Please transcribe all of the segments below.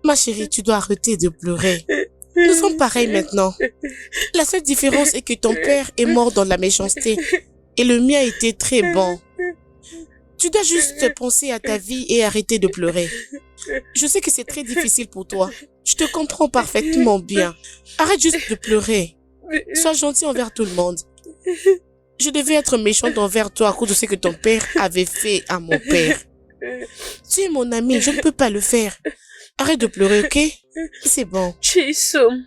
Ma chérie, tu dois arrêter de pleurer. Nous sommes pareils maintenant. La seule différence est que ton père est mort dans la méchanceté et le mien était très bon. Tu dois juste penser à ta vie et arrêter de pleurer. Je sais que c'est très difficile pour toi. Je te comprends parfaitement bien. Arrête juste de pleurer. Sois gentil envers tout le monde. Je devais être méchante envers toi à cause de ce que ton père avait fait à mon père. Tu es mon ami, je ne peux pas le faire. Arrête de pleurer, ok? C'est bon. Chisom,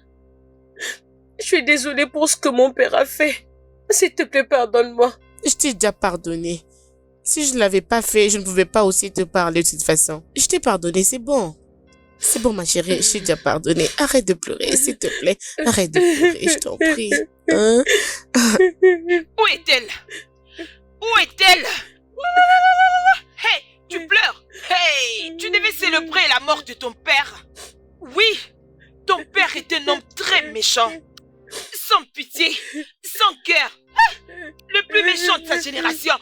je suis désolée pour ce que mon père a fait. S'il te plaît, pardonne-moi. Je t'ai déjà pardonné. Si je ne l'avais pas fait, je ne pouvais pas aussi te parler de cette façon. Je t'ai pardonné, c'est bon. C'est bon, ma chérie, je t'ai déjà pardonné. Arrête de pleurer, s'il te plaît. Arrête de pleurer, je t'en prie. Hein? Où est-elle? Où est-elle? Hey, tu pleures? Hey, tu devais célébrer la mort de ton père. Oui, ton père est un homme très méchant. Sans pitié, sans cœur. Le plus méchant de sa génération.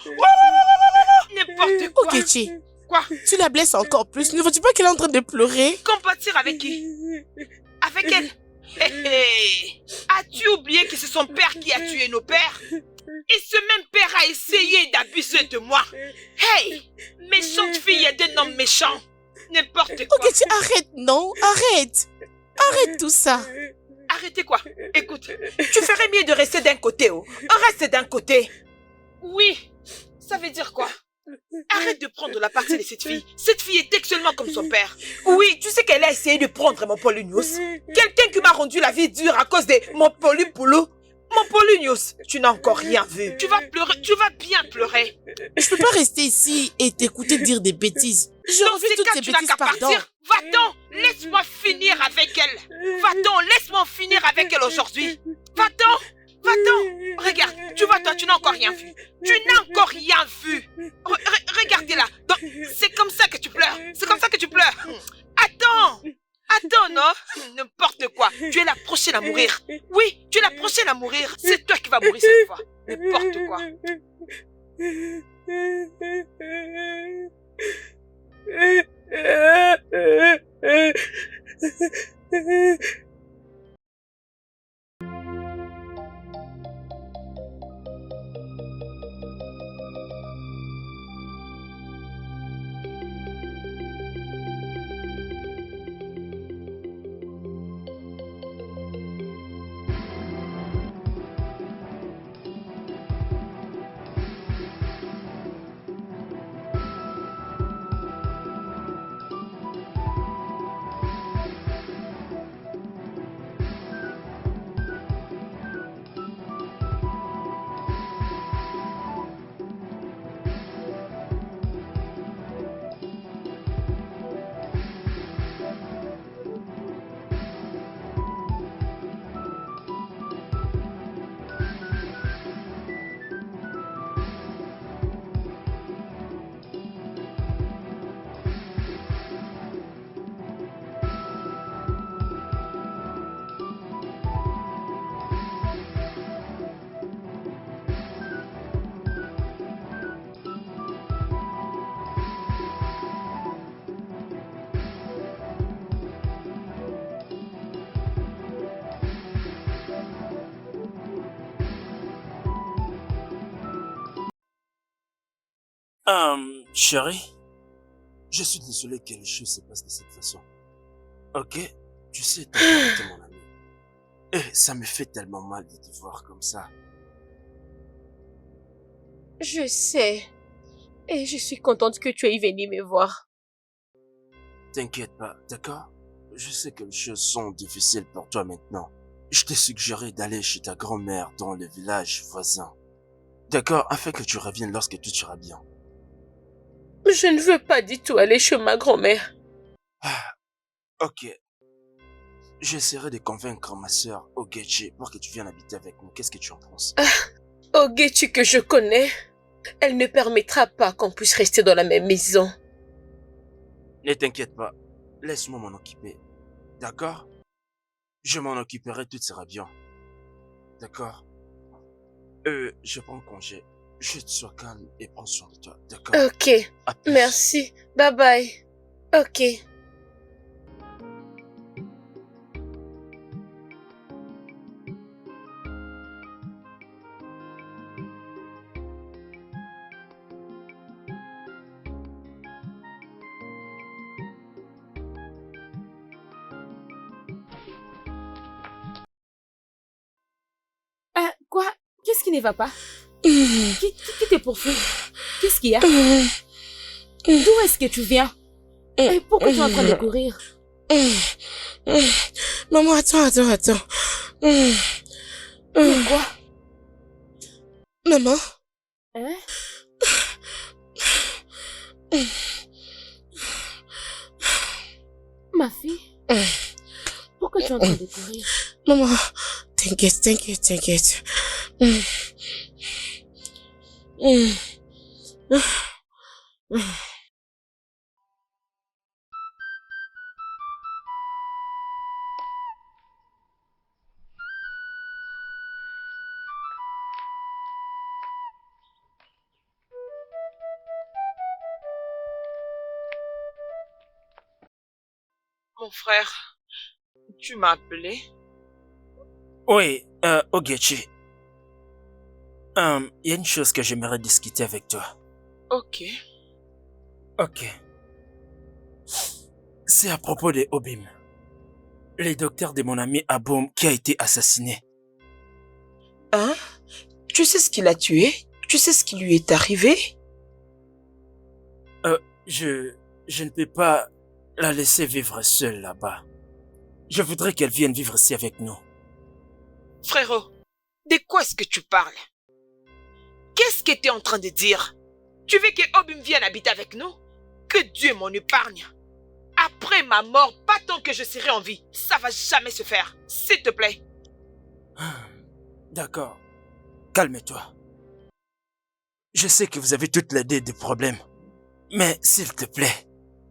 N'importe quoi. Ogechi, Quoi? tu la blesses encore plus. Ne vois-tu pas qu'elle est en train de pleurer? Compatir avec qui? Avec elle? Hey. As-tu oublié que c'est son père qui a tué nos pères? Et ce même père a essayé d'abuser de moi. Hey, méchante fille d'un homme méchant. N'importe quoi. Ogechi, arrête, non? Arrête. Arrête tout ça. Arrêtez quoi? Écoute, tu ferais mieux de rester d'un côté, oh. Reste d'un côté. Oui, ça veut dire quoi? Arrête de prendre la partie de cette fille. Cette fille est excellente comme son père. Oui, tu sais qu'elle a essayé de prendre mon Polonius. Quelqu'un qui m'a rendu la vie dure à cause de mon Polypoulou. Mon Polonius, tu n'as encore rien vu. Tu vas pleurer, tu vas bien pleurer. Je peux pas rester ici et t'écouter dire des bêtises. J'ai Dans envie ces toutes cas, ces tu n'as bêtises, qu'à pardon. partir. Va-t'en, laisse-moi finir avec elle. Va-t'en, laisse-moi finir avec elle aujourd'hui. Va-t'en, va-t'en. Regarde, tu vois toi, tu n'as encore rien vu. Tu n'as encore rien vu. Regardez-la. C'est comme ça que tu pleures. C'est comme ça que tu pleures. Attends. Attends, non? N'importe quoi. Tu es la prochaine à mourir. Oui, tu es la prochaine à mourir. C'est toi qui vas mourir cette fois. N'importe quoi. Chérie, je suis désolé que les choses se passent de cette façon. Ok? Tu sais, ton père était mon ami. Et ça me fait tellement mal de te voir comme ça. Je sais. Et je suis contente que tu aies venu me voir. T'inquiète pas, d'accord? Je sais que les choses sont difficiles pour toi maintenant. Je t'ai suggéré d'aller chez ta grand-mère dans le village voisin. D'accord? Afin que tu reviennes lorsque tout ira bien. Je ne veux pas du tout aller chez ma grand-mère. Ah, ok. J'essaierai de convaincre ma sœur Ogechi pour que tu viennes habiter avec nous. Qu'est-ce que tu en penses? Ogechi que je connais, elle ne permettra pas qu'on puisse rester dans la même maison. Ne t'inquiète pas. Laisse-moi m'en occuper. D'accord? Je m'en occuperai, tout sera bien. D'accord? Je prends congé. Juste sois calme et prends soin de toi, d'accord? Ok, À plus. merci. Bye bye. Ok. Quoi? Qu'est-ce qui ne va pas? Qui te poursuit? Qu'est-ce qu'il y a? D'où est-ce que tu viens? Et pourquoi tu es en train de courir? Maman, attends. Quoi? Maman, Hein? Ma fille? Pourquoi tu es en train de courir? maman, t'inquiète. Mon frère, tu m'as appelé? Oui, Ogechi. Il y a une chose que j'aimerais discuter avec toi. Ok. Ok. C'est à propos de Obim. Le docteur de mon ami Aboum qui a été assassiné. Hein? Tu sais ce qu'il a tué? Tu sais ce qui lui est arrivé? Je ne peux pas la laisser vivre seule là-bas. Je voudrais qu'elle vienne vivre ici avec nous. Frérot, de quoi est-ce que tu parles? Qu'est-ce que tu es en train de dire? Tu veux que Obim vienne habiter avec nous? Que Dieu m'en épargne. Après ma mort, pas tant que je serai en vie. Ça va jamais se faire. S'il te plaît. D'accord. Calme-toi. Je sais que vous avez toutes les deux des problèmes. Mais s'il te plaît,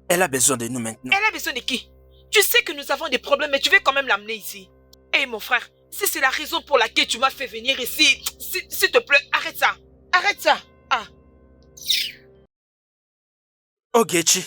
elle a besoin de nous maintenant. Elle a besoin de qui? Tu sais que nous avons des problèmes, mais tu veux quand même l'amener ici. Hé mon frère, si c'est la raison pour laquelle tu m'as fait venir ici, s'il te plaît, arrête ça. Arrête ça. Ah. Ogechi.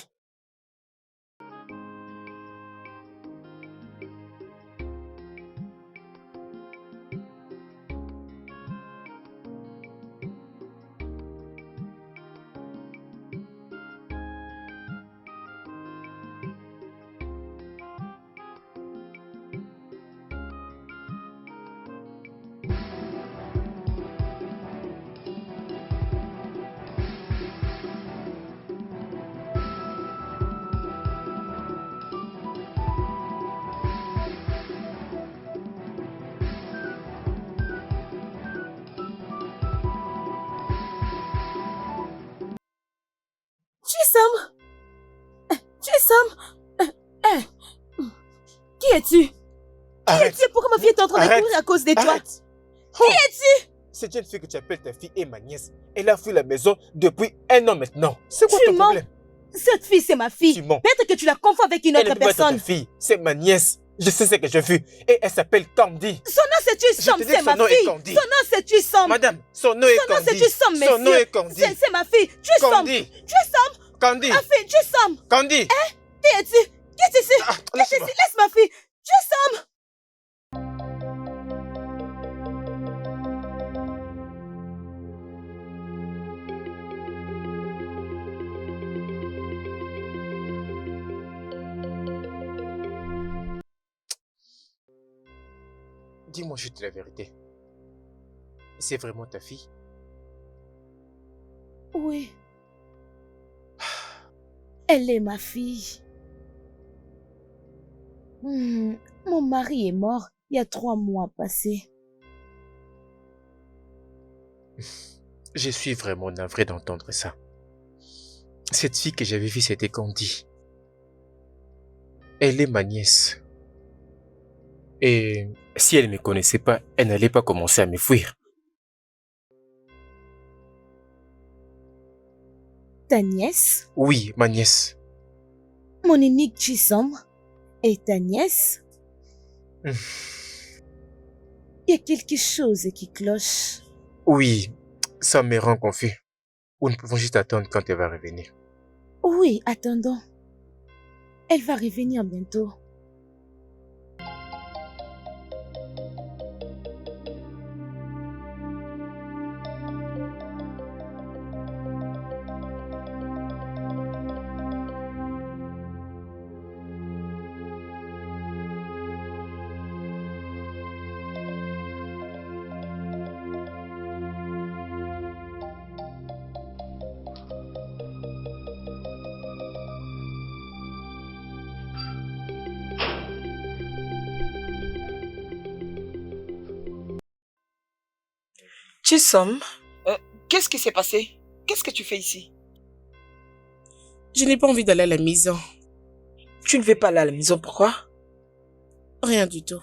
Chisom! Qui es-tu? Arrête. Qui es-tu? Pourquoi ma fille est en train de Arrête. courir à cause de toi? Arrête. Qui es-tu? C'est une fille que tu appelles ta fille et ma nièce. Elle a fui la maison depuis 1 an maintenant. C'est quoi Tu ton mens. problème? Cette fille, c'est ma fille. Tu mens. Peut-être que tu la confonds avec une Elle autre ne peut pas être ta personne. fille. C'est ma nièce. Je sais ce que j'ai vu. Et elle s'appelle Candy. Son nom c'est Chisom, Je te dis c'est que ma son nom est fille. Candy. Son nom c'est Chisom. Madame, son nom est Son nom c'est Candy. Chisom, Son nom messieurs. est Candy. C'est ma fille. Chisom. Candy. Chisom. Candy. Ma fille, Chisom. Candy. Qui es-tu? Qui es-tu? Ah, Qui es-tu? laisse-moi. Laisse ma fille. Chisom. Dis-moi juste la vérité. C'est vraiment ta fille? Oui. Elle est ma fille. Mon mari est mort il y a 3 mois passés. Je suis vraiment navré d'entendre ça. Cette fille que j'avais vue, c'était Candy. Elle est ma nièce. Et si elle ne me connaissait pas, elle n'allait pas commencer à me fuir. Ta nièce, Oui, ma nièce. mon unique Chisom, et ta nièce. Il y a quelque chose qui cloche. Oui, Ça me rend confus. Ou nous pouvons juste attendre quand elle va revenir. Oui, attendons. Elle va revenir bientôt. Chisom, Qu'est-ce qui s'est passé? Qu'est-ce que tu fais ici? Je n'ai pas envie d'aller à la maison. tu ne veux pas aller à la maison, pourquoi? Rien du tout.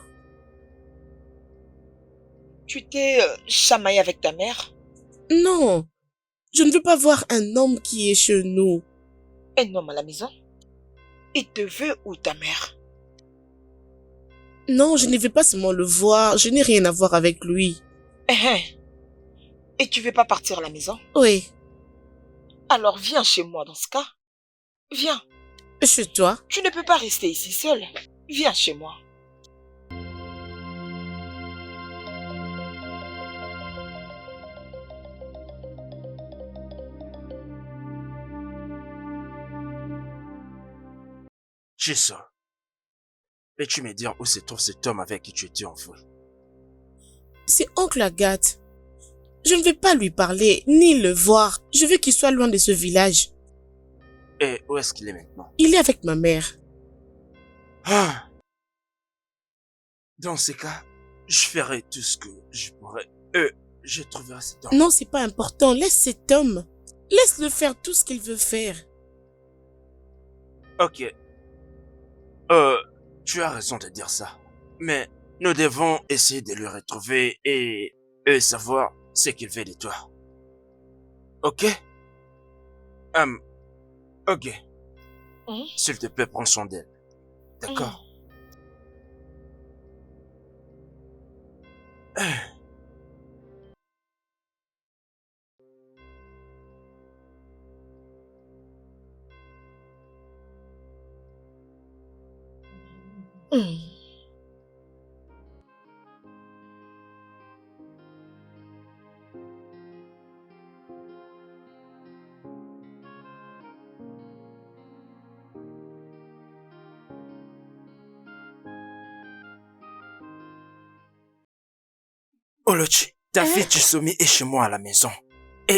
Tu t'es chamaillé avec ta mère? Non, je ne veux pas voir un homme qui est chez nous. Un homme à la maison? Il te veut ou ta mère? Non, je ne veux pas seulement le voir. Je n'ai rien à voir avec lui. Et tu veux pas partir à la maison? Oui. Alors viens chez moi dans ce cas. Viens. Chez toi? Tu ne peux pas rester ici seul. Viens chez moi. Jisoo, peux-tu me dire où se trouve cet homme avec qui tu étais enfoui? C'est oncle Agathe. Je ne vais pas lui parler, ni le voir. Je veux qu'il soit loin de ce village. Et où est-ce qu'il est maintenant? Il est avec ma mère. Ah. Dans ces cas, je ferai tout ce que je pourrai. Je trouverai cet homme. Non, c'est pas important. Laisse cet homme. Laisse-le faire tout ce qu'il veut faire. Ok. Tu as raison de dire ça. Mais nous devons essayer de le retrouver et savoir ce qu'il veut de toi. Ok? Ok. S'il te plaît, prends soin d'elle. D'accord? Olochi, ta fille Chisomi est chez moi à la maison. Et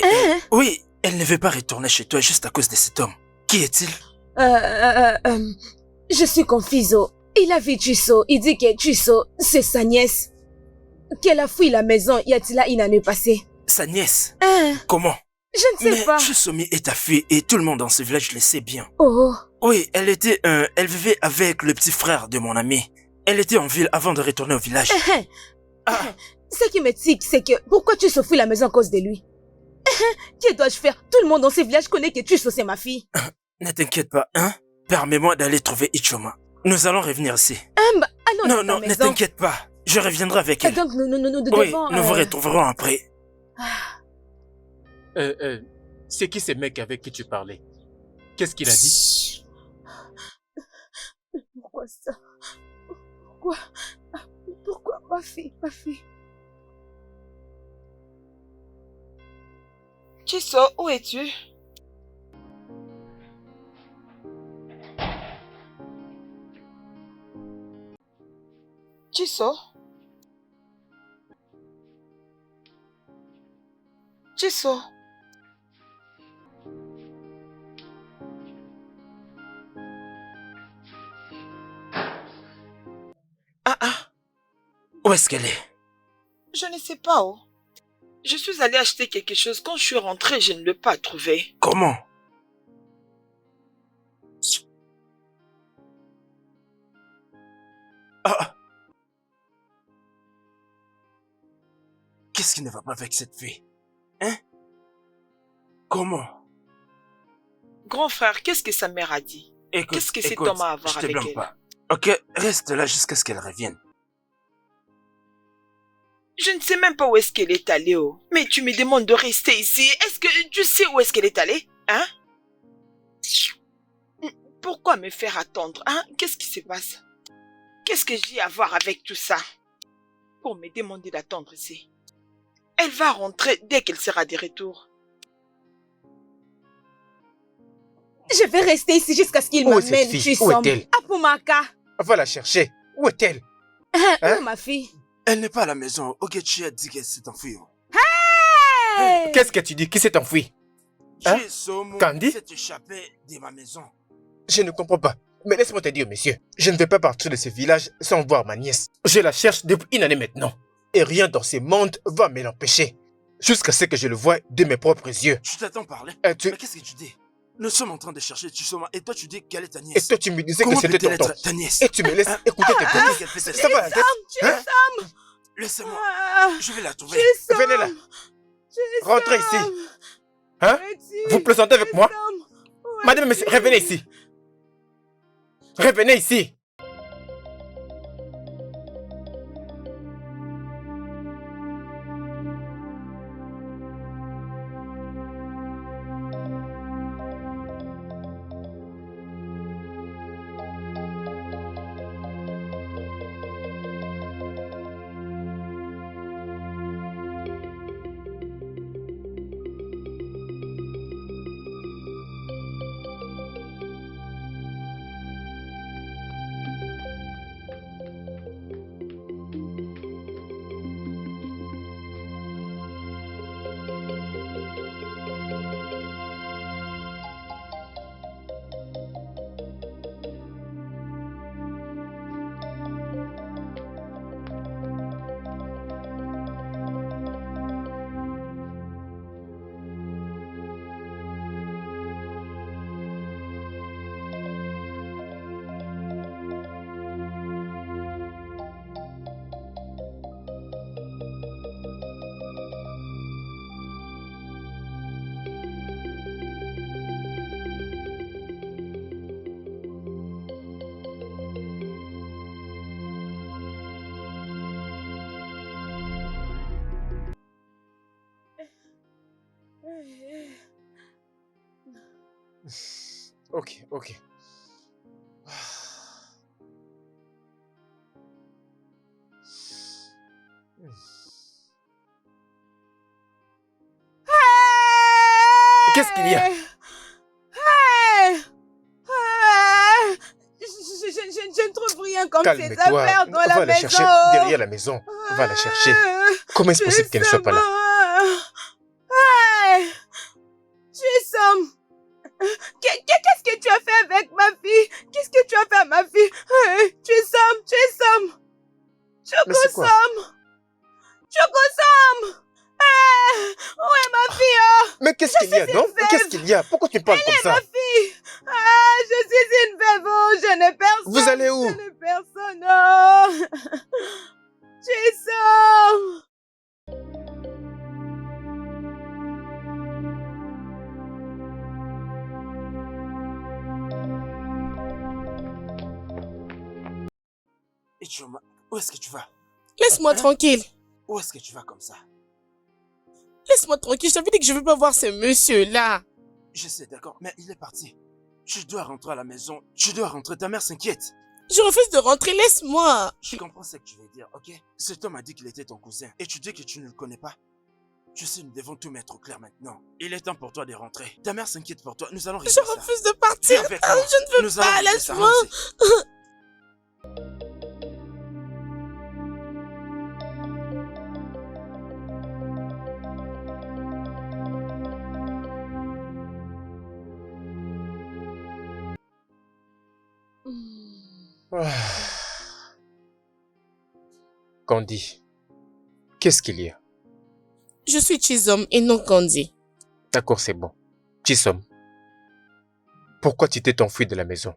oui, elle ne veut pas retourner chez toi juste à cause de cet homme. Qui est-il? Je suis confuse. Il a vu Chiso. Il dit que Chiso, c'est sa nièce. Qu'elle a fui la maison y a-t-il une année passée. Sa nièce? Comment? Je ne sais pas. Chisomi est ta fille et tout le monde dans ce village le sait bien. Oh. Oui, elle vivait avec le petit frère de mon ami. Elle était en ville avant de retourner au village. Ce qui me tique, c'est que pourquoi tu fuis la maison à cause de lui? Que dois-je faire? Tout le monde dans ce village connaît que Chiso c'est ma fille. Ne t'inquiète pas, hein? Permets-moi d'aller trouver Ichoma. Nous allons revenir ici. Allons Non, ne t'inquiète pas. Je reviendrai avec elle. Donc nous Oui, devons... nous vous retrouverons après. C'est qui ce mec avec qui tu parlais? Qu'est-ce qu'il a dit? Pourquoi ça? Pourquoi ma fille? Chiso, où es-tu? Chiso? Chiso? Où est-ce qu'elle est? Je ne sais pas où. Je suis allée acheter quelque chose. Quand je suis rentrée, je ne l'ai pas trouvé. Comment? Qu'est-ce qui ne va pas avec cette fille? Hein? Comment? Grand frère, qu'est-ce que sa mère a dit? Écoute, Qu'est-ce que cet homme a à voir avec elle? pas. Ok, reste là jusqu'à ce qu'elle revienne. Je ne sais même pas où est-ce qu'elle est allée, oh. Mais tu me demandes de rester ici. Est-ce que tu sais où est-ce qu'elle est allée? Hein? Pourquoi me faire attendre? Hein? Qu'est-ce qui se passe? Qu'est-ce que j'ai à voir avec tout ça? Pour me demander d'attendre ici. Elle va rentrer dès qu'elle sera de retour. Je vais rester ici jusqu'à ce qu'il Où est cette m'amène. fille? Tu Où sommes. est-elle? Apumaka. Va la chercher. Où est-elle? Où Hein? est ma fille? Elle n'est pas à la maison. Ogechi a dit qu'elle s'est enfuie. Hey! Qu'est-ce que tu dis? Qui s'est enfui? Hein? Chisomo Candy? s'est échappé de ma maison. Je ne comprends pas. Mais laisse-moi te dire, monsieur, je ne vais pas partir de ce village sans voir ma nièce. Je la cherche depuis une année maintenant. Et rien dans ce monde va me l'empêcher. Jusqu'à ce que je le voie de mes propres yeux. Tu t'attends parler? Et Mais qu'est-ce que tu dis? Nous sommes en train de chercher Chisoma et toi tu dis qu'elle est ta Et nièce. toi, tu me disais Comment que c'était peut-elle tonton. être ta nièce? Et tu me laisses Hein? écouter tes Comment bêtises. qu'elle peut Ça s'être- va la tête? Hein? Laissez-moi. Ah, Je vais la trouver. Chisom. Venez là. Chisom. Rentrez ici. Hein? Petit. Vous plaisantez avec moi? Chisom. Où Madame, monsieur, es-tu? revenez ici. Revenez ici. Ok, ok. Qu'est-ce qu'il y a? Hey! Hey! Je ne trouve rien comme ces Calme-toi. affaires dans la Va la maison. chercher derrière la maison. Va la chercher. Comment est-ce possible qu'elle ne soit pas là? Hey! Chisom! Qu'est-ce que tu as fait avec ma fille? Qu'est-ce que tu as fait à ma fille? Hey! Chisom! Mais c'est quoi? Chocosom! Hey! Où est ma fille? Oh? Mais qu'est-ce qu'il y a, suis non? une veuve. Qu'est-ce qu'il y a? Pourquoi tu me parles comme ça? Ma fille! Ah, je suis une veuve, oh, je n'ai personne! Vous allez où? Je n'ai personne, oh! Chisom! Ichoma, où est-ce que tu vas? Laisse-moi Hein? tranquille. Où est-ce que tu vas comme ça? Laisse-moi tranquille. Je t'avais dit que je ne veux pas voir ce monsieur-là. Je sais, d'accord, mais il est parti. Tu dois rentrer à la maison. Tu dois rentrer. Ta mère s'inquiète. Je refuse de rentrer. Laisse-moi. Je comprends ce que tu veux dire, ok? Cet homme a dit qu'il était ton cousin. Et tu dis que tu ne le connais pas. Tu sais, nous devons tout mettre au clair maintenant. Il est temps pour toi de rentrer. Ta mère s'inquiète pour toi. Nous allons régler Je ça. refuse de partir. Viens avec Ah, moi. je ne veux Nous allons pas. régler ça, Laisse-moi. allons-y. Candy, qu'est-ce qu'il y a? Je suis Chisom et non Candy. D'accord, c'est bon. Chisom, pourquoi tu t'es enfui de la maison?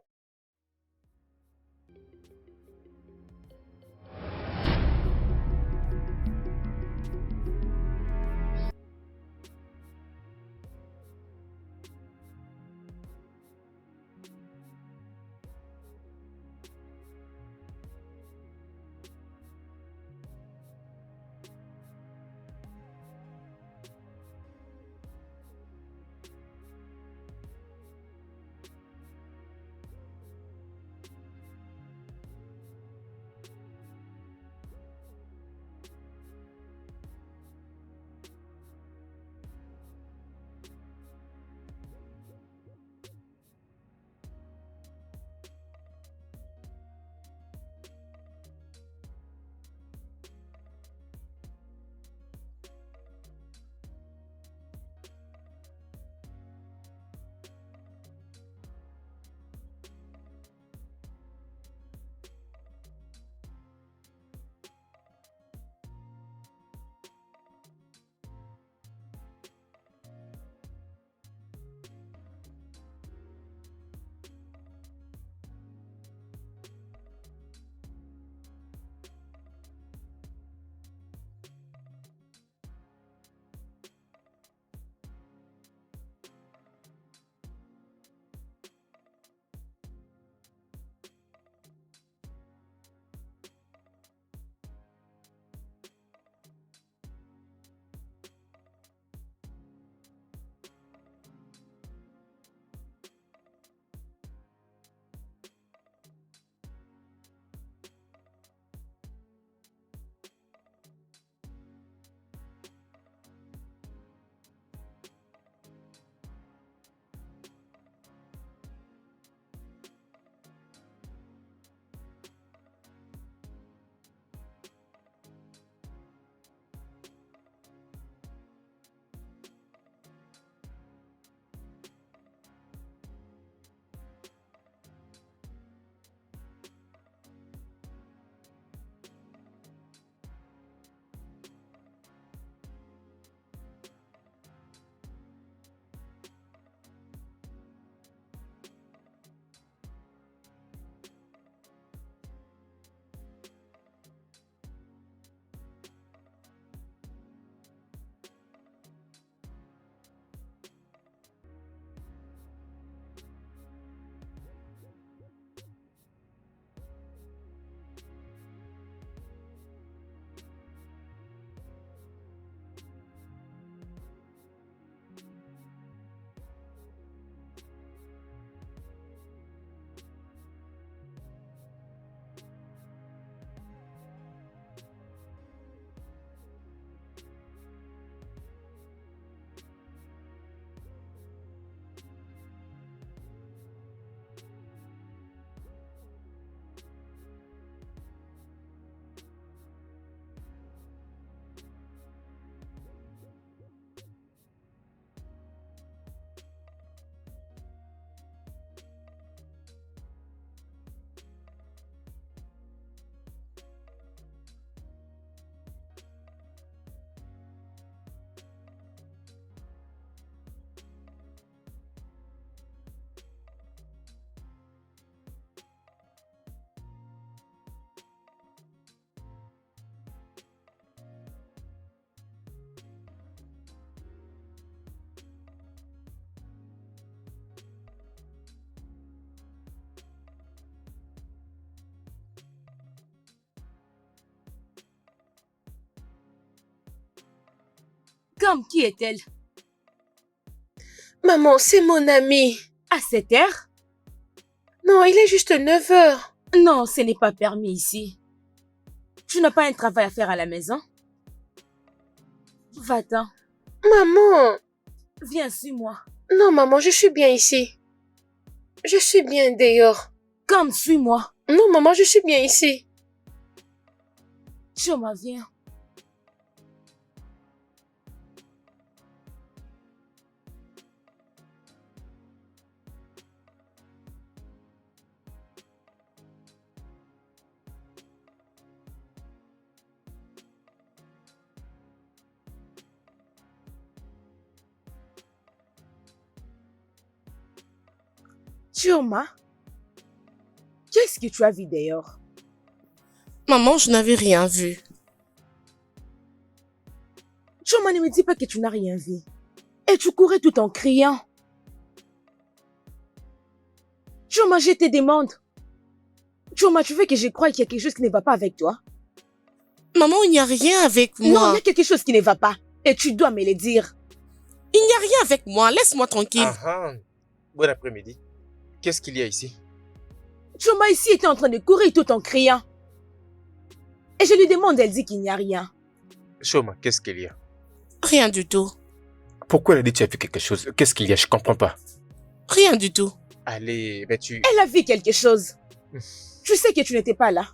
Comme qui est-elle? Maman, c'est mon ami. À cette heure? Non, il est juste 9 heures. Non, ce n'est pas permis ici. Tu n'as pas un travail à faire à la maison? Va-t'en. Maman. Viens, suis-moi. Non, maman, je suis bien ici. Je suis bien dehors. Comme, suis-moi. Non, maman, je suis bien ici. Chioma, viens. Chioma, qu'est-ce que tu as vu dehors? Maman, je n'avais rien vu. Chioma, ne me dis pas que tu n'as rien vu. Et tu courais tout en criant. Chioma, je te demande. Chioma, tu veux que je croie qu'il y a quelque chose qui ne va pas avec toi? Maman, il n'y a rien avec Non, moi. il y a quelque chose qui ne va pas. Et tu dois me le dire. Il n'y a rien avec moi. Laisse-moi tranquille. Ah, bon après-midi. Qu'est-ce qu'il y a ici? Chioma ici était en train de courir tout en criant. Et je lui demande, elle dit qu'il n'y a rien. Chioma, qu'est-ce qu'il y a? Rien du tout. Pourquoi elle a dit que tu as vu quelque chose? Qu'est-ce qu'il y a? Je comprends pas. Rien du tout. Allez, ben tu... Elle a vu quelque chose. Tu sais que tu n'étais pas là.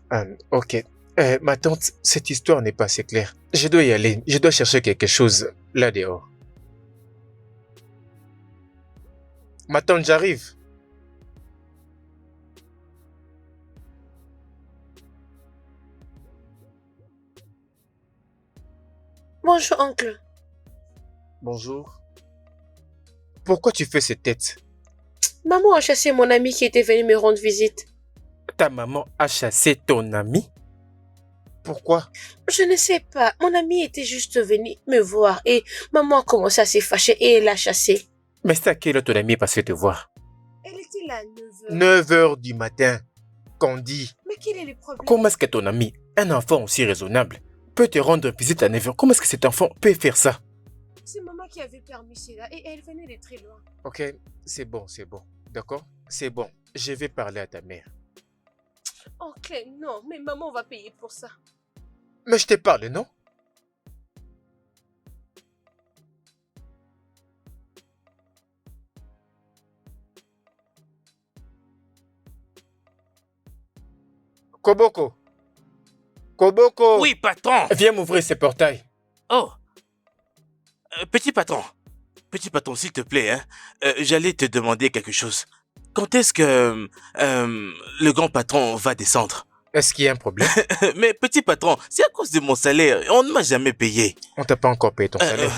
Ok. Ma tante, cette histoire n'est pas assez claire. Je dois y aller. Je dois chercher quelque chose là dehors. Ma tante, j'arrive. Bonjour, oncle. Bonjour. Pourquoi tu fais cette tête? Maman a chassé mon ami qui était venu me rendre visite. Ta maman a chassé ton ami? Pourquoi? Je ne sais pas. Mon ami était juste venu me voir et maman a commencé à se fâcher et elle l'a chassé. Mais c'est à quelle heure ton ami est passé te voir? Elle était là à 9 heures. 9 heures du matin. Qu'on dit. Mais quel est le problème? Comment est-ce que ton ami, un enfant aussi raisonnable, peut te rendre visite à 9 heures? Comment est-ce que cet enfant peut faire ça? C'est maman qui avait permis cela et elle venait de très loin. Ok, c'est bon. D'accord? C'est bon. Je vais parler à ta mère. Oncle, non, mais maman va payer pour ça. Mais je te parle, non? Koboko! Koboko! Oui, patron. Viens m'ouvrir ce portail. Oh. Petit patron. Petit patron, s'il te plaît, hein. J'allais te demander quelque chose. Quand est-ce que le grand patron va descendre? Est-ce qu'il y a un problème? Mais petit patron, c'est à cause de mon salaire. On ne m'a jamais payé. On t'a pas encore payé ton salaire.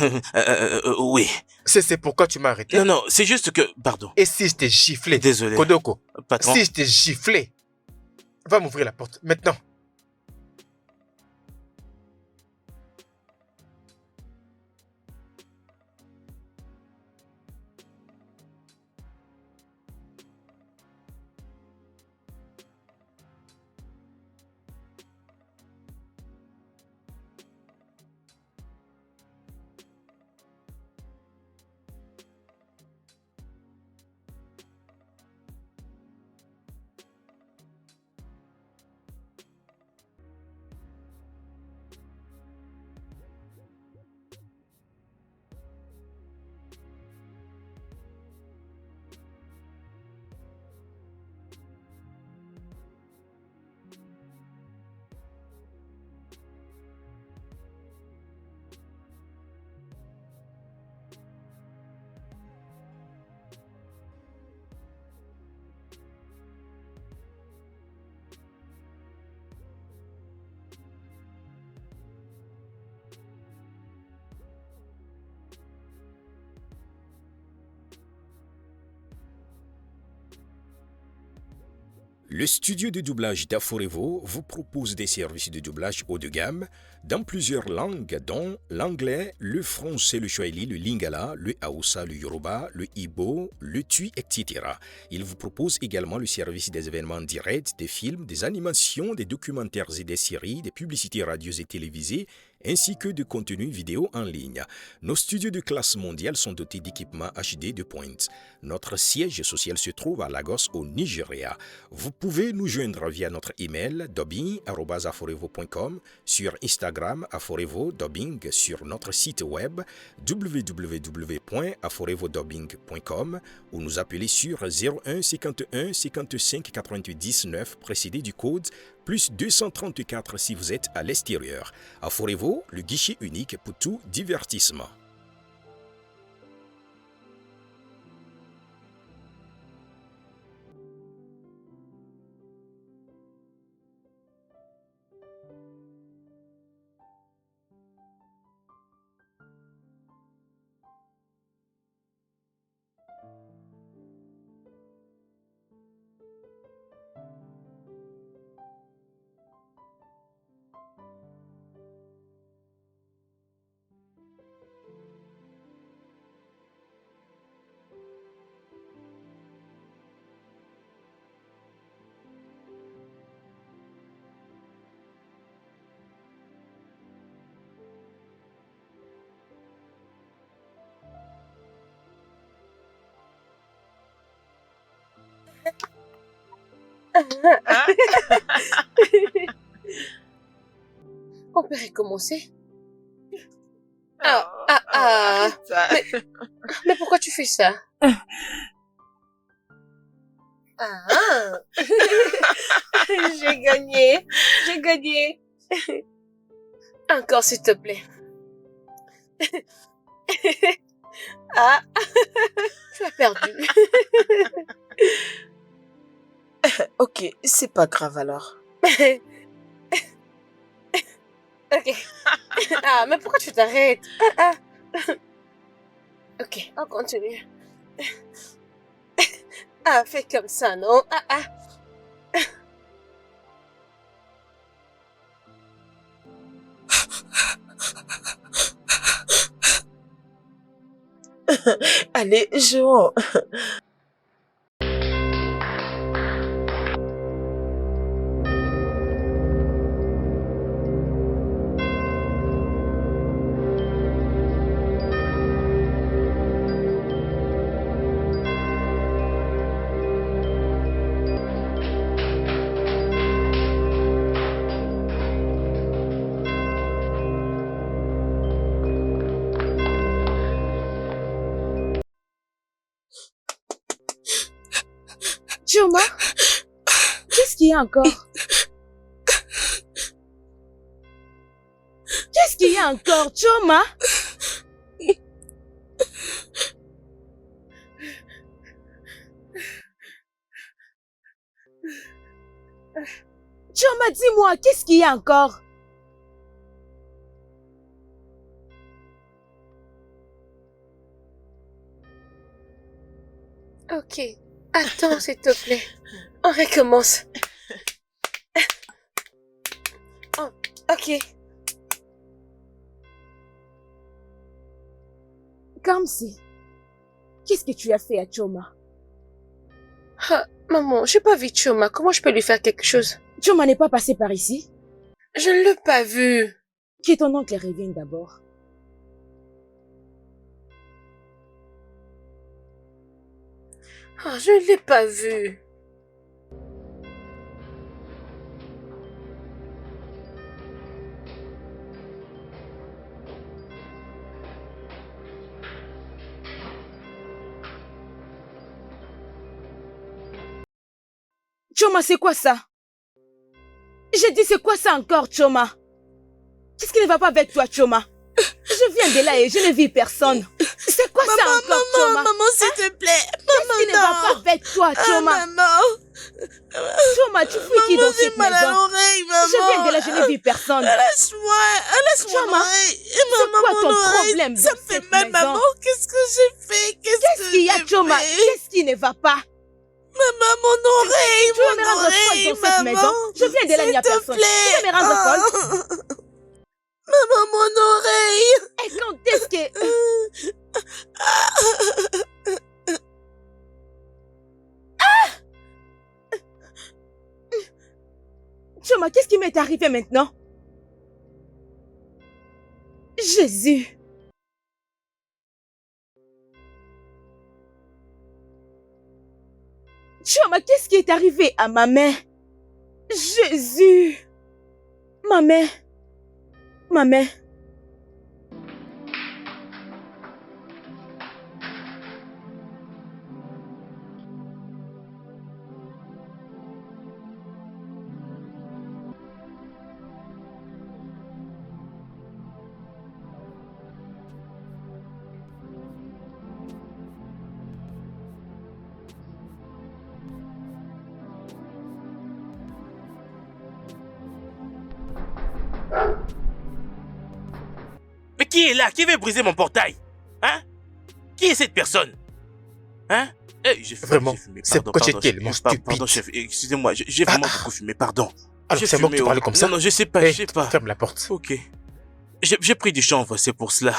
Oui. C'est pourquoi tu m'as arrêté? Non, c'est juste que... Pardon. Et si je t'ai giflé? Désolé. Kodoko, Patron. si je t'ai giflé, va m'ouvrir la porte, maintenant. Le studio de doublage d'Aforevo vous propose des services de doublage haut de gamme dans plusieurs langues dont l'anglais, le français, le swahili, le lingala, le hausa, le yoruba, le ibo, le tui, etc. Il vous propose également le service des événements directs, des films, des animations, des documentaires et des séries, des publicités radios et télévisées, ainsi que de contenus vidéo en ligne. Nos studios de classe mondiale sont dotés d'équipements HD de pointe. Notre siège social se trouve à Lagos, au Nigeria. Vous pouvez nous joindre via notre email dubbing@aforevo.com, sur Instagram aforevo-dubbing, sur notre site web www.aforevodubbing.com ou nous appeler sur 01 51 55 99 précédé du code plus 234 si vous êtes à l'extérieur. Aforevo, le guichet unique pour tout divertissement. On peut recommencer. Mais pourquoi tu fais ça? J'ai gagné. J'ai gagné. Encore, s'il te plaît. Tu as perdu. Ok, c'est pas grave alors. Ok. Mais pourquoi tu t'arrêtes? Ok, on continue. Fais comme ça, non? Allez, jouons. Choma, qu'est-ce qu'il y a encore? Qu'est-ce qu'il y a encore, Choma? Choma, dis-moi, qu'est-ce qu'il y a encore? Ok. Attends, s'il te plaît. On recommence. Oh, ok. Kamsi, qu'est-ce que tu as fait à Choma? Maman, j'ai pas vu Choma. Comment je peux lui faire quelque chose? Choma n'est pas passé par ici? Je ne l'ai pas vu. Que ton oncle revienne d'abord. Je ne l'ai pas vu. Choma, c'est quoi ça? J'ai dit c'est quoi ça encore, Choma? Qu'est-ce qui ne va pas avec toi, Choma? Je viens de là et je ne vis personne. C'est quoi ça encore, Choma? Maman, s'il te plaît. Qu'est-ce qui ne va pas avec toi, Choma? Maman. Choma, tu fais qui dans cette Maman, j'ai mal à maison? l'oreille, maman. Je viens de là, je ne vis personne. Laisse-moi Choma, l'oreille. c'est quoi ton problème Ça dans me fait cette mal, maison? maman. Qu'est-ce que j'ai fait? Qu'est-ce qu'il y a, Choma? Qu'est-ce qui ne va pas? Maman, mon oreille, Tu vas me rendre folle dans cette maison. Je viens de là, il n'y a personne. Tu vas me rendre folle. Maman, mon oreille. Et quand est-ce que... Choma, qu'est-ce qui m'est arrivé maintenant? Jésus. Choma, qu'est-ce qui est arrivé à ma mère? Jésus. Ma mère. Ma mère. Mais qui est là? Qui veut briser mon portail? Hein? Qui est cette personne? Hein? J'ai fumé, Vraiment, j'ai fumé. c'est Pardon, pourquoi tu es pardon, tellement stupide. Pardon, chef, excusez-moi, j'ai vraiment beaucoup fumé, pardon. Alors J'ai c'est moi que fumé, tu parles oh. comme ça? Non, je sais pas, Hey, je sais pas. ferme la porte. Ok. J'ai pris du chanvre, c'est pour cela.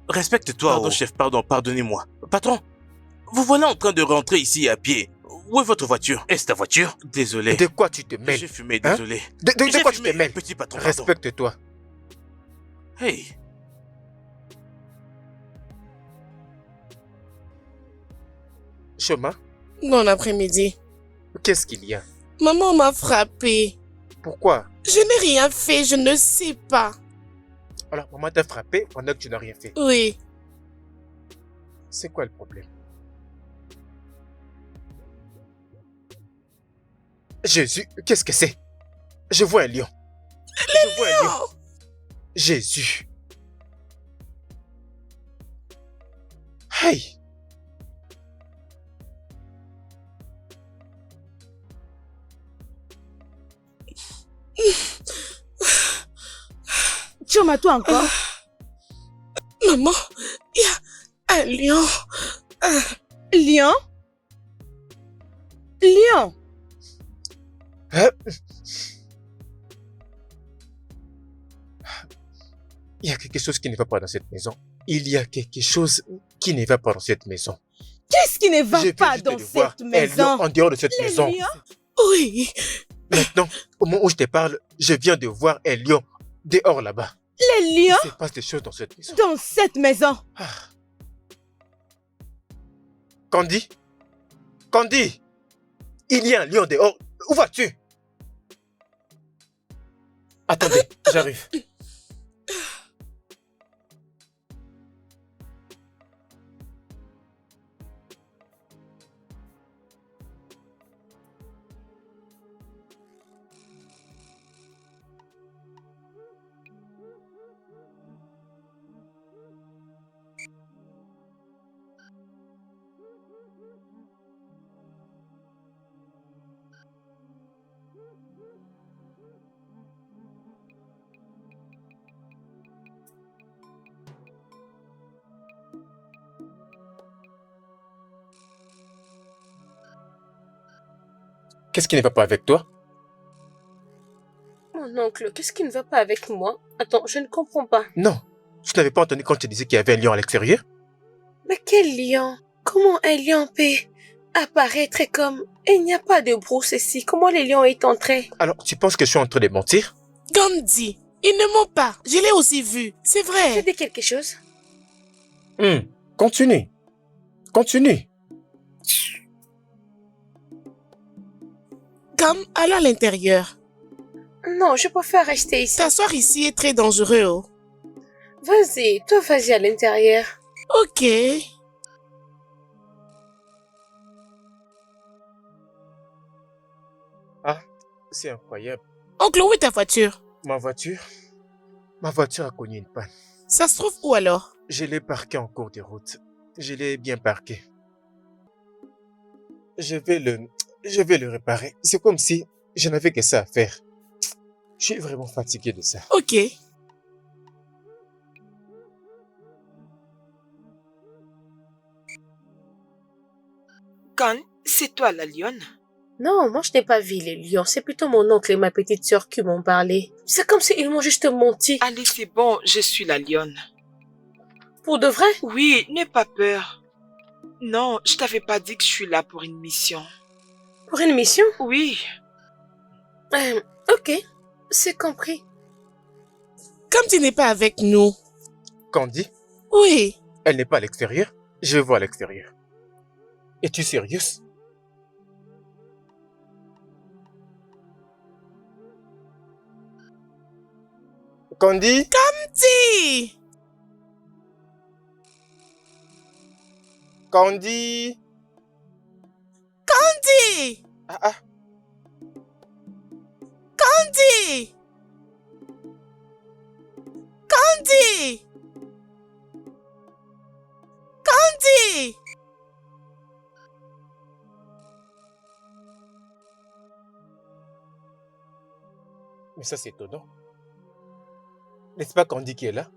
Respecte-toi. Pardon, chef, pardon, pardonnez-moi. Patron, vous voilà en train de rentrer ici à pied. Où est votre voiture? Est-ce ta voiture? Désolé. De quoi tu te mêles? J'ai fumé, Hein? désolé. De quoi tu te mêles? Petit patron, pardon. Respecte-toi. Hey. Choma, Bon après-midi. qu'est-ce qu'il y a? Maman m'a frappé. Pourquoi? Je n'ai rien fait, je ne sais pas. Alors maman t'a frappé pendant que tu n'as rien fait. Oui. C'est quoi le problème? Jésus, qu'est-ce que c'est? Je vois un lion. Je vois un lion. Jésus. Hey! Choma, toi encore? Maman, il y a un lion. Lion? Lion? Hein? Il y a quelque chose qui ne va pas dans cette maison. Il y a quelque chose qui ne va pas dans cette maison. Qu'est-ce qui ne va Je viens pas juste de dans voir cette un lion maison? en dehors de cette Les maison. lions? Oui. Maintenant, au moment où je te parle, je viens de voir un lion dehors là-bas. Les lions? Il se passe des choses dans cette maison. Dans cette maison? Ah. Candy? Candy? Il y a un lion dehors. Où vas-tu? Attendez, j'arrive. Qu'est-ce qui ne va pas avec toi? Mon oncle, qu'est-ce qui ne va pas avec moi? Attends, je ne comprends pas. Non. Tu n'avais pas entendu quand je te disais qu'il y avait un lion à l'extérieur? Mais quel lion? Comment un lion peut apparaître comme... Il n'y a pas de brousse ici. Comment le lion est entré? Alors, tu penses que je suis en train de mentir? Gandhi, il ne ment pas. Je l'ai aussi vu. C'est Tu vrai. dis quelque chose? Continue. Continue. Gam, allons à l'intérieur. Non, je préfère rester ici. T'asseoir ici est très dangereux. Oh. Vas-y, toi vas-y à l'intérieur. Ok. Ah, c'est incroyable. Oncle, où est ta voiture? Ma voiture a connu une panne. Ça se trouve où alors? Je l'ai parquée en cours de route. Je l'ai bien parquée. Je vais le réparer. C'est comme si je n'avais que ça à faire. Je suis vraiment fatigué de ça. Ok. Kan, c'est toi la lionne? Non, moi je n'ai pas vu les lions. C'est plutôt mon oncle et ma petite sœur qui m'ont parlé. C'est comme s'ils m'ont juste menti. Allez, c'est bon, je suis la lionne. Pour de vrai? Oui, n'aie pas peur. Non, je t'avais pas dit que je suis là pour une mission. Pour une mission? Oui. Ok, c'est compris. Comme tu n'es pas avec nous. Candy, Oui. elle n'est pas à l'extérieur. Je vais voir à l'extérieur. Es-tu sérieuse? Candy? Si. Candy? Candy. Ah ah. Candy. Candy. Candy. Mais ça, c'est étonnant. N'est-ce pas Candy qui est là?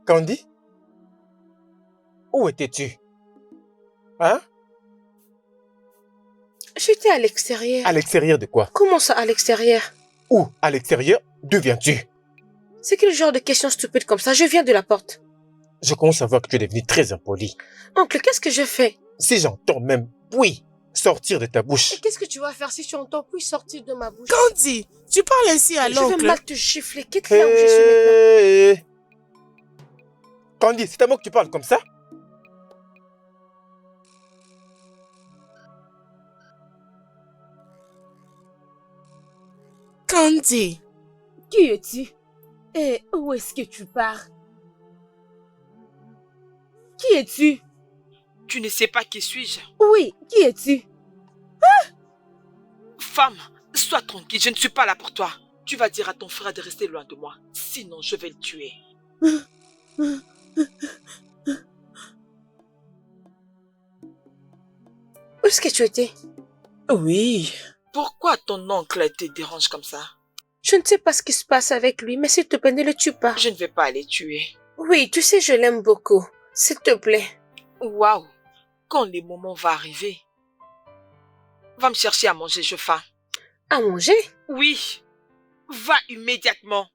Candy? Où étais-tu? Hein? J'étais à l'extérieur. À l'extérieur de quoi? Comment ça, à l'extérieur? Où? À l'extérieur? D'où viens-tu? C'est quel genre de question stupide comme ça? Je viens de la porte. Je commence à voir que tu es devenu très impoli. Oncle, qu'est-ce que je fais? Si j'entends même « oui » sortir de ta bouche. Et qu'est-ce que tu vas faire si tu entends puis sortir de ma bouche? Candy, tu parles ainsi à Je vais l'oncle. mal te gifler. Quitte là où je suis maintenant. Hey. Candy, c'est à moi que tu parles comme ça? Candy. Qui es-tu? Et où est-ce que tu pars? Qui es-tu? Tu ne sais pas qui suis-je? Oui, qui es-tu? Femme, sois tranquille, je ne suis pas là pour toi. Tu vas dire à ton frère de rester loin de moi. Sinon, je vais le tuer. Où est-ce que tu étais? Oui. Pourquoi ton oncle te dérange comme ça? Je ne sais pas ce qui se passe avec lui, mais s'il te plaît, ne le tue pas. Je ne vais pas aller tuer. Oui, tu sais, je l'aime beaucoup. S'il te plaît. Waouh! Quand le moment va arriver, va me chercher à manger, je faim. À manger? Oui, va immédiatement.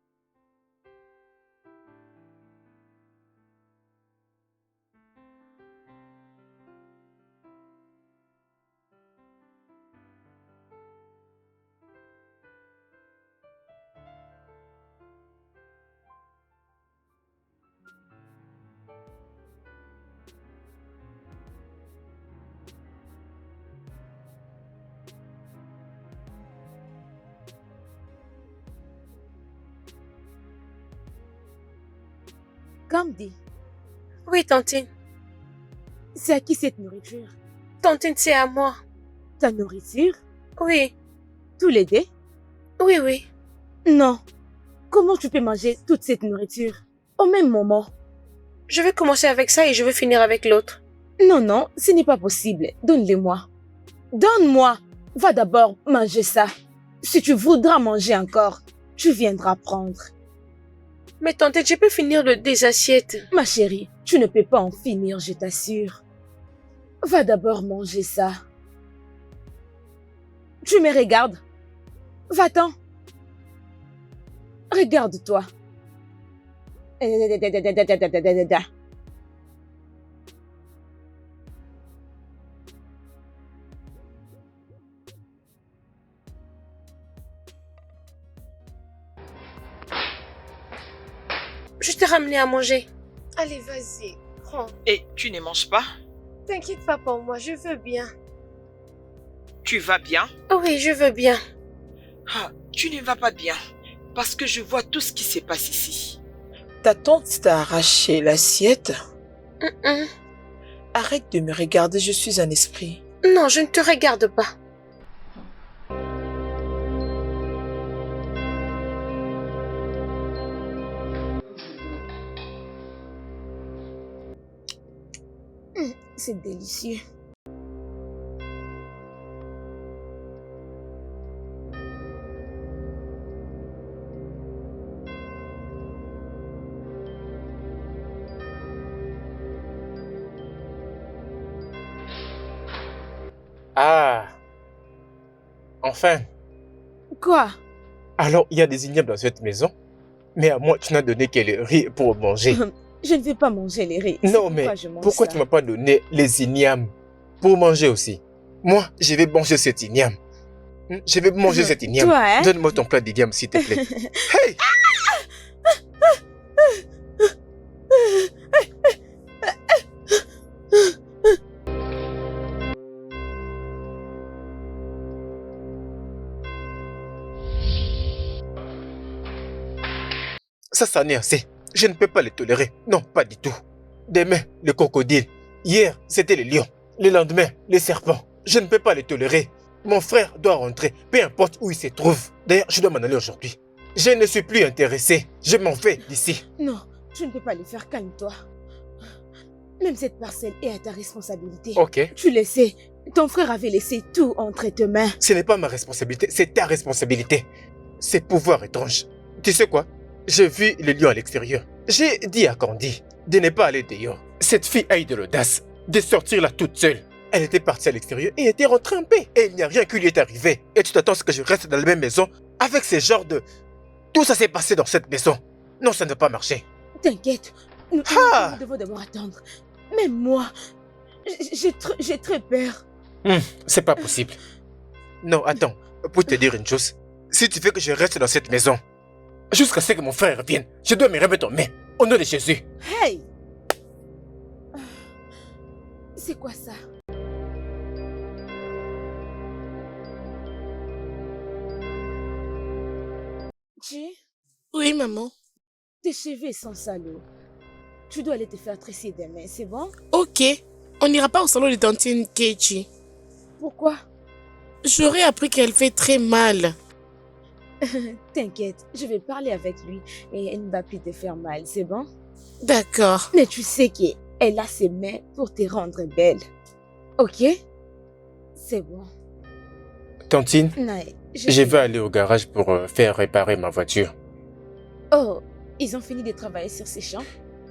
Candy, Oui, Tantine. c'est à qui cette nourriture? Tantine, c'est à moi. Ta nourriture? Oui, Tous les deux? oui, oui. Non. Comment tu peux manger toute cette nourriture au même moment? Je vais commencer avec ça et je vais finir avec l'autre. Non, non, ce n'est pas possible. Donne-les-moi. Donne-moi. Va d'abord manger ça. Si tu voudras manger encore, tu viendras prendre. Mais Tantine, je peux finir de des assiettes. Ma chérie, tu ne peux pas en finir, je t'assure. Va d'abord manger ça. Tu me regardes? Va-t'en. Regarde-toi. Je t'ai ramené à manger. Allez, vas-y, prends. Et tu ne manges pas? T'inquiète pas pour moi, je veux bien. Tu vas bien? Oui, je veux bien. Ah, tu ne vas pas bien. Parce que je vois tout ce qui se passe ici. Ta tante t'a arraché l'assiette. Mm-mm. Arrête de me regarder, je suis un esprit. Non, je ne te regarde pas. C'est délicieux. Ah. Enfin. Quoi? Alors, il y a des ignames dans cette maison. Mais à moi, tu n'as donné que le riz pour manger. Je ne vais pas manger les riz. Non, mais pourquoi tu m'as pas donné les ignames pour manger aussi? Moi, je vais manger cet igname. Je vais manger cette igname. Toi, hein? Donne-moi ton plat d'igname, s'il te plaît. Hey! Ça n'est assez. Je ne peux pas les tolérer. Non, pas du tout. Demain, le crocodile. Hier, c'était le lion. Le lendemain, les serpents. Je ne peux pas les tolérer. Mon frère doit rentrer, peu importe où il se trouve. D'ailleurs, je dois m'en aller aujourd'hui. Je ne suis plus intéressé. Je m'en vais d'ici. Non, tu ne peux pas le faire, calme-toi. Même cette parcelle est à ta responsabilité. Ok. Tu le sais, ton frère avait laissé tout entre tes mains. Ce n'est pas ma responsabilité, c'est ta responsabilité. Ces pouvoirs étranges. Tu sais quoi? J'ai vu le lion à l'extérieur. J'ai dit à Candy de ne pas aller dehors. Cette fille a eu de l'audace de sortir là toute seule. Elle était partie à l'extérieur et était rentrée en paix. Et il n'y a rien qui lui est arrivé. Et tu t'attends à ce que je reste dans la même maison avec ces genres de... Tout ça s'est passé dans cette maison. Non, ça ne va pas marcher. T'inquiète, nous devons d'abord attendre. Même moi, j'ai très peur. C'est pas possible. Non, attends. Pour te dire une chose. Si tu veux que je reste dans cette maison, jusqu'à ce que mon frère revienne, je dois me remettre en main. Au nom de Jésus. Hey! C'est quoi ça? Chi, Oui, maman. tes cheveux sont salauds. Tu dois aller te faire tresser demain, c'est bon? Ok. On n'ira pas au salon de tantine Keiichi. Pourquoi? J'aurais appris qu'elle fait très mal. T'inquiète, je vais parler avec lui et elle ne va plus te faire mal, c'est bon? D'accord. Mais tu sais qu'elle a ses mains pour te rendre belle. Ok? C'est bon. Tantine, Non, je vais aller au garage pour faire réparer ma voiture. Oh, ils ont fini de travailler sur ces champs?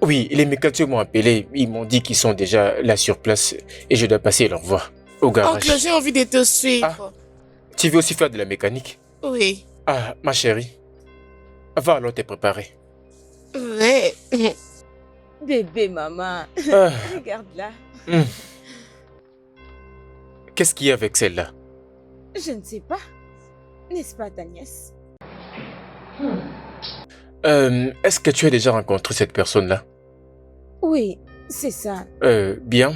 Oui, les mécaniciens m'ont appelé. Ils m'ont dit qu'ils sont déjà là sur place et je dois passer leur voir au garage. Oncle, j'ai envie de te suivre. Tu veux aussi faire de la mécanique? Oui. Ah, ma chérie. Va alors te préparer. Ouais. Bébé, maman. Ah, Regarde là. Qu'est-ce qu'il y a avec celle-là? Je ne sais pas. N'est-ce pas ta nièce? Est-ce que tu as déjà rencontré cette personne-là? Oui, c'est ça. Bien.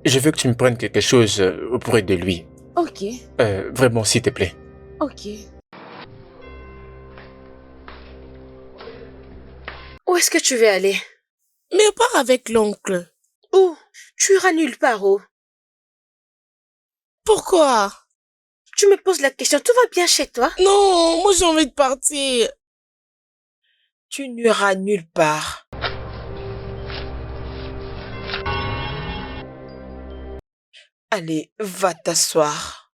Je veux que tu me prennes quelque chose auprès de lui. Ok, Vraiment, s'il te plaît. ok. Où est-ce que tu veux aller? Mais pars avec l'oncle. Où? Tu iras nulle part où? Pourquoi? Tu me poses la question, tout va bien chez toi? Non, moi j'ai envie de partir. Tu n'iras nulle part. Allez, va t'asseoir.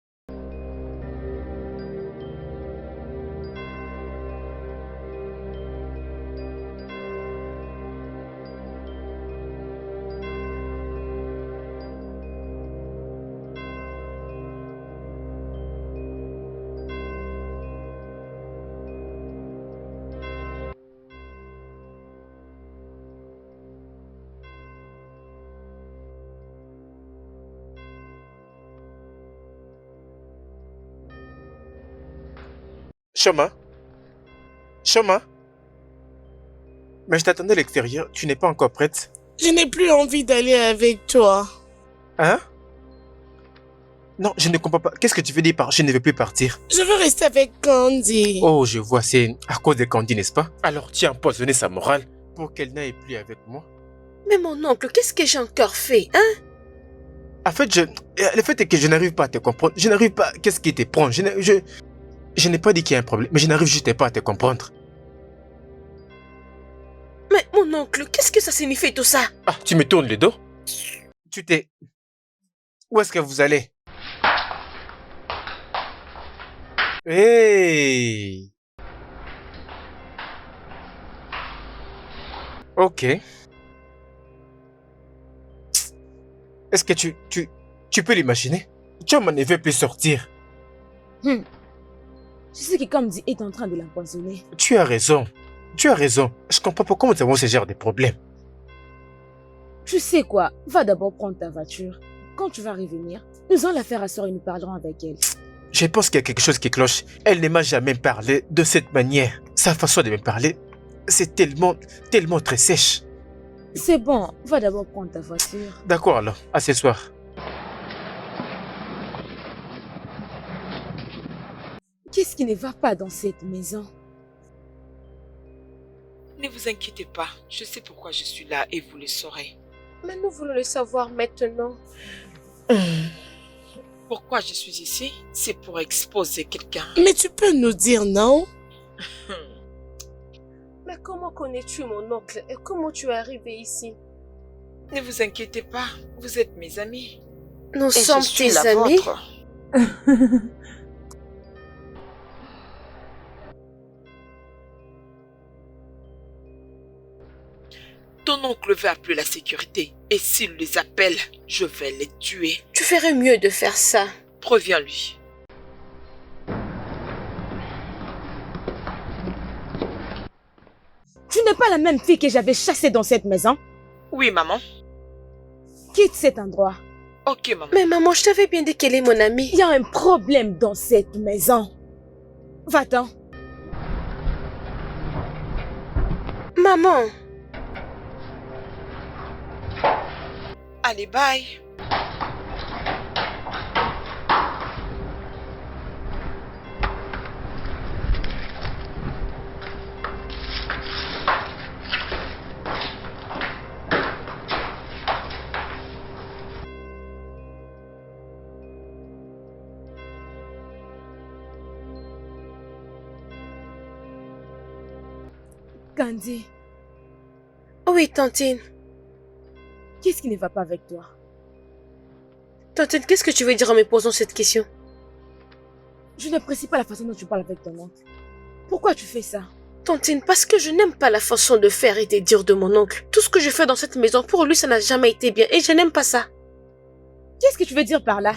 Choma? Choma? Mais je t'attendais à l'extérieur, tu n'es pas encore prête? Je n'ai plus envie d'aller avec toi. Hein? Non, je ne comprends pas. Qu'est-ce que tu veux dire par je ne veux plus partir? Je veux rester avec Candy. Oh, je vois, c'est à cause de Candy, n'est-ce pas? Alors tu as empoisonné sa morale pour qu'elle n'aille plus avec moi? Mais mon oncle, qu'est-ce que j'ai encore fait, hein? En fait, le fait est que je n'arrive pas à te comprendre. Je n'arrive pas... Qu'est-ce qui te prend? Je n'ai pas dit qu'il y a un problème, mais je n'arrive juste pas à te comprendre. Mais mon oncle, qu'est-ce que ça signifie tout ça? Ah, tu me tournes le dos? Tu t'es... Où est-ce que vous allez? Hey! Ok. Est-ce que tu peux l'imaginer? Choma ne veut plus sortir. Je sais que Candy est en train de l'empoisonner. Tu as raison. Tu as raison. Je comprends pas comment nous avons ce genre de problème. Tu sais quoi? Va d'abord prendre ta voiture. Quand tu vas revenir, nous allons la faire asseoir et nous parlerons avec elle. Je pense qu'il y a quelque chose qui cloche. Elle ne m'a jamais parlé de cette manière. Sa façon de me parler, c'est tellement très sèche. C'est bon, va d'abord prendre ta voiture. D'accord alors, à ce soir. Qu'est-ce qui ne va pas dans cette maison? Ne vous inquiétez pas, je sais pourquoi je suis là et vous le saurez. Mais nous voulons le savoir maintenant. Pourquoi je suis ici? C'est pour exposer quelqu'un. Mais tu peux nous dire non? Mais comment connais-tu mon oncle et comment tu es arrivé ici? Ne vous inquiétez pas, vous êtes mes amis. Nous Et sommes je suis tes la amis? vôtre. Ton oncle veut appeler la sécurité et s'il les appelle, je vais les tuer. Tu ferais mieux de faire ça. Préviens-lui. Tu n'es pas la même fille que j'avais chassée dans cette maison. Oui, maman. Quitte cet endroit. Ok, maman. Mais maman, je t'avais bien dit qu'elle est mon amie. Il y a un problème dans cette maison. Va-t'en. Maman. Allez, bye. Candy, Oui, Tantine. qu'est-ce qui ne va pas avec toi? Tantine, qu'est-ce que tu veux dire en me posant cette question? Je n'apprécie pas la façon dont tu parles avec ton oncle. Pourquoi tu fais ça? Tantine, parce que je n'aime pas la façon de faire et de dire de mon oncle. Tout ce que je fais dans cette maison, pour lui, ça n'a jamais été bien et je n'aime pas ça. Qu'est-ce que tu veux dire par là?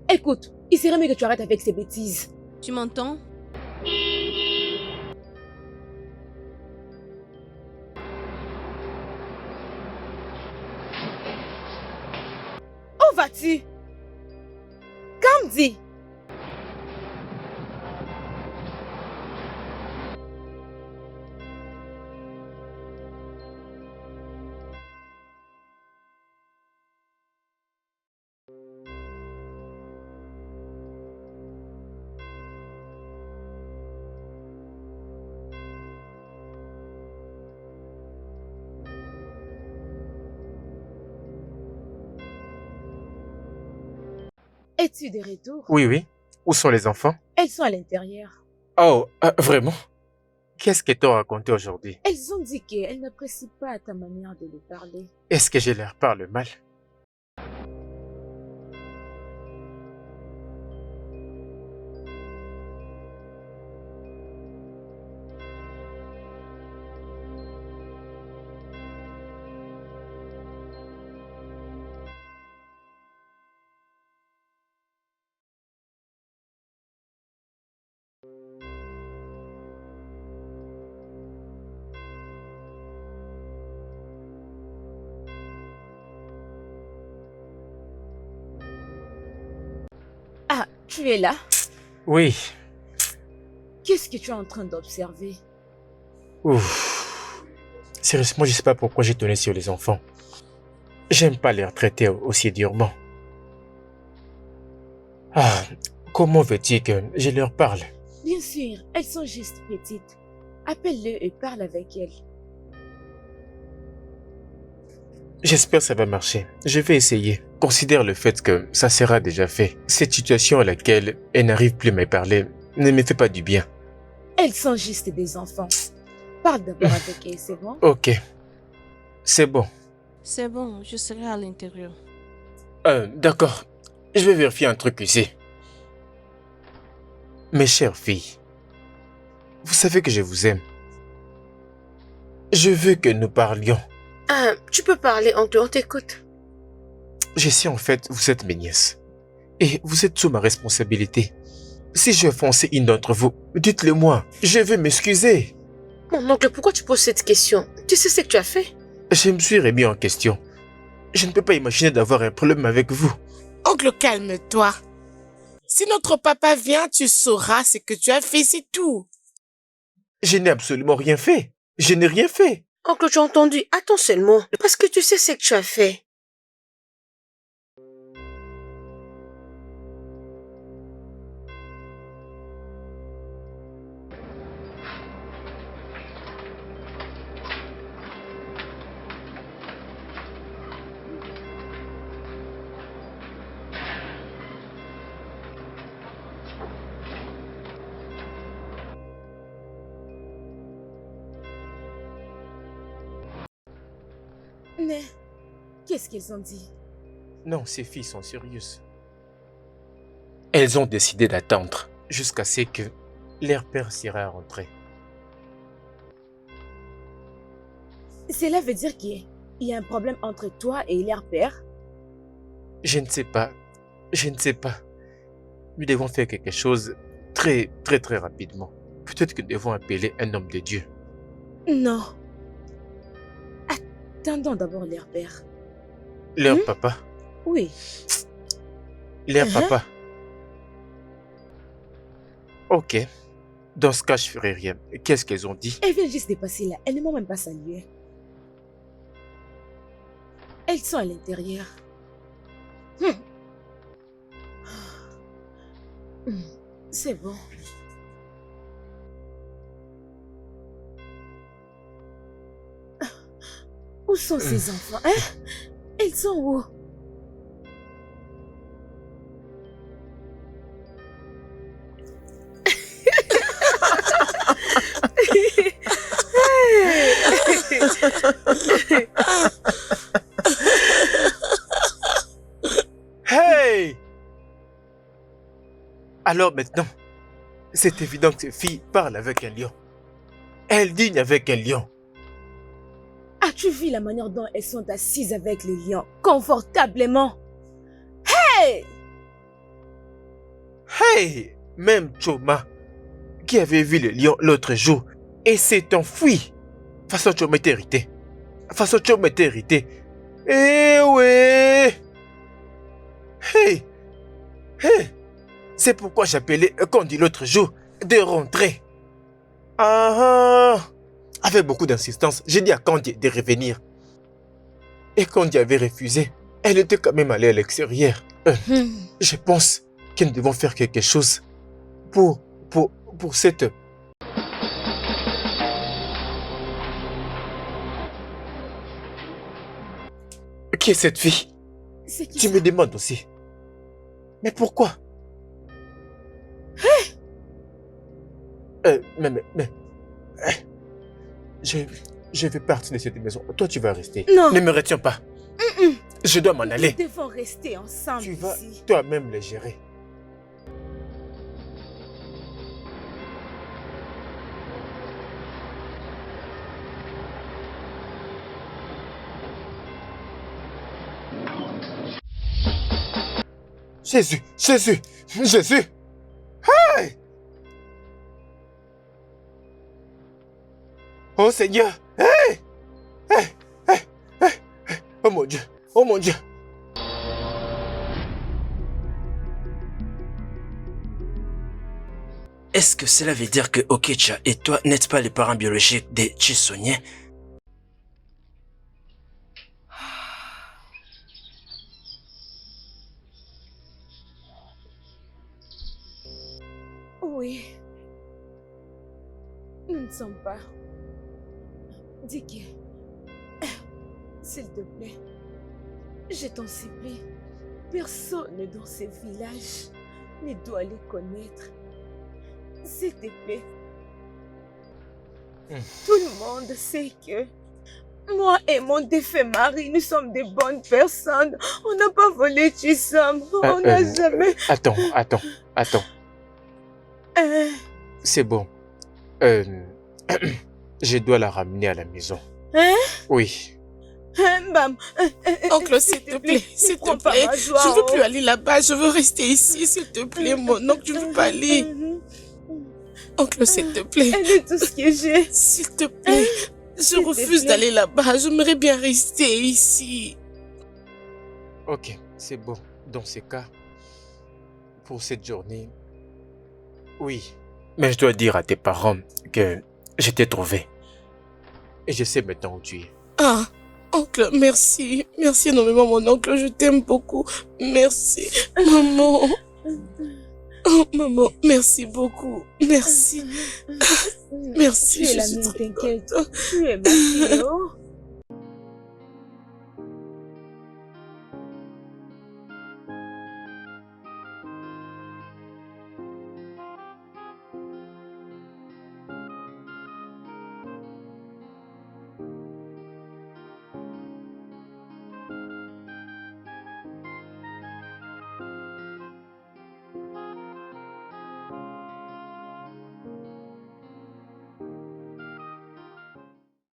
Écoute, il serait mieux que tu arrêtes avec ces bêtises. Tu m'entends? Où vas-tu? Candy! Es-tu de retour? Oui. Où sont les enfants? Elles sont à l'intérieur. Oh, vraiment? Qu'est-ce qu'elles t'ont raconté aujourd'hui? Elles ont dit qu'elles n'apprécient pas ta manière de les parler. Est-ce que je leur parle mal? Ah, tu es là? Oui. Qu'est-ce que tu es en train d'observer? Ouf. Sérieusement, je sais pas pourquoi j'ai tourné sur les enfants. J'aime pas les traiter aussi durement. Ah, comment veux-tu que je leur parle? Bien sûr, elles sont juste petites. Appelle-le et parle avec elles. J'espère que ça va marcher. Je vais essayer. Considère le fait que ça sera déjà fait. Cette situation à laquelle elle n'arrive plus à me parler ne me fait pas du bien. Elles sont juste des enfants. Parle d'abord avec elles, c'est bon? Ok. C'est bon. C'est bon, je serai à l'intérieur. D'accord. Je vais vérifier un truc ici. Mes chères filles, vous savez que je vous aime. Je veux que nous parlions. Ah, tu peux parler, oncle, on t'écoute. Je sais en fait, vous êtes mes nièces. Et vous êtes sous ma responsabilité. Si j'ai offensé une d'entre vous, dites-le moi. Je vais m'excuser. Mon oncle, pourquoi tu poses cette question? Tu sais ce que tu as fait? Je me suis remis en question. Je ne peux pas imaginer d'avoir un problème avec vous. Oncle, calme-toi. Si notre papa vient, tu sauras ce que tu as fait, c'est tout. Je n'ai absolument rien fait. Je n'ai rien fait. Oncle, tu as entendu? Attends seulement. Parce que tu sais ce que tu as fait. Mais, qu'est-ce qu'ils ont dit? Non, ces filles sont sérieuses. Elles ont décidé d'attendre jusqu'à ce que leur père sera rentré. Cela veut dire qu'il y a un problème entre toi et leur père? Je ne sais pas. Je ne sais pas. Nous devons faire quelque chose très rapidement. Peut-être que nous devons appeler un homme de Dieu. Non. Attendons d'abord leur père. Leur papa. Oui. Leur papa. Ok. Dans ce cas, je ferai rien. Qu'est-ce qu'elles ont dit? Elles viennent juste de passer là. Elles ne m'ont même pas salué. Elles sont à l'intérieur. C'est bon. Où sont ces enfants, hein? Ils sont où? Hey! Alors maintenant, c'est évident que ces filles parlent avec un lion. Elles dînent avec un lion. As-tu vu la manière dont elles sont assises avec les lions, confortablement? Hey! Hey! Même Choma, qui avait vu le lion l'autre jour, et s'est enfui. Façon Choma était irrité. Façon Choma était irrité. Eh ouais! Hey! Hey! C'est pourquoi j'appelais Candy l'autre jour de rentrer. Ah! Avec beaucoup d'insistance, j'ai dit à Candy de revenir. Et Candy avait refusé. Elle était quand même allée à l'extérieur. Je pense que nous devons faire quelque chose pour cette... Qui est cette fille? Tu me demandes aussi. Mais pourquoi? Mais... Je vais partir de cette maison. Toi, tu vas rester. Non. Ne me retiens pas. Je dois m'en aller. Nous devons rester ensemble. Tu vas ici. toi-même les gérer. Jésus, Jésus, Jésus. Hey! Oh Seigneur. Hey! Hey! Hey! Hey! Oh mon Dieu. Oh mon Dieu. Est-ce que cela veut dire que Okecha et toi n'êtes pas les parents biologiques de Chisonye? Oui. Nous ne sommes pas. Dis que... S'il te plaît, je t'en supplie, personne dans ce village ne doit les connaître. S'il te plaît. Tout le monde sait que moi et mon défunt mari, nous sommes des bonnes personnes. On n'a pas volé Chisom. On n'a jamais... Attends. C'est bon. Je dois la ramener à la maison. Hein? Oui. Oncle, s'il te plaît, s'il te plaît. Je ne veux plus aller là-bas, je veux rester ici, s'il te plaît, mon oncle, je ne veux pas aller. Oncle, s'il te plaît. Elle est tout ce que j'ai. S'il te plaît, je refuse d'aller là-bas, j'aimerais bien rester ici. Ok, c'est bon. Dans ces cas, pour cette journée. Oui, mais je dois dire à tes parents que je t'ai trouvé. Et je sais maintenant où tu es. Ah, oncle, merci. Merci énormément, mon oncle. Je t'aime beaucoup. Merci. Maman. Oh, maman, merci beaucoup. Merci. Merci, Tu es je la suis mienne, très t'inquiète. contente. Tu es ma fille, oh.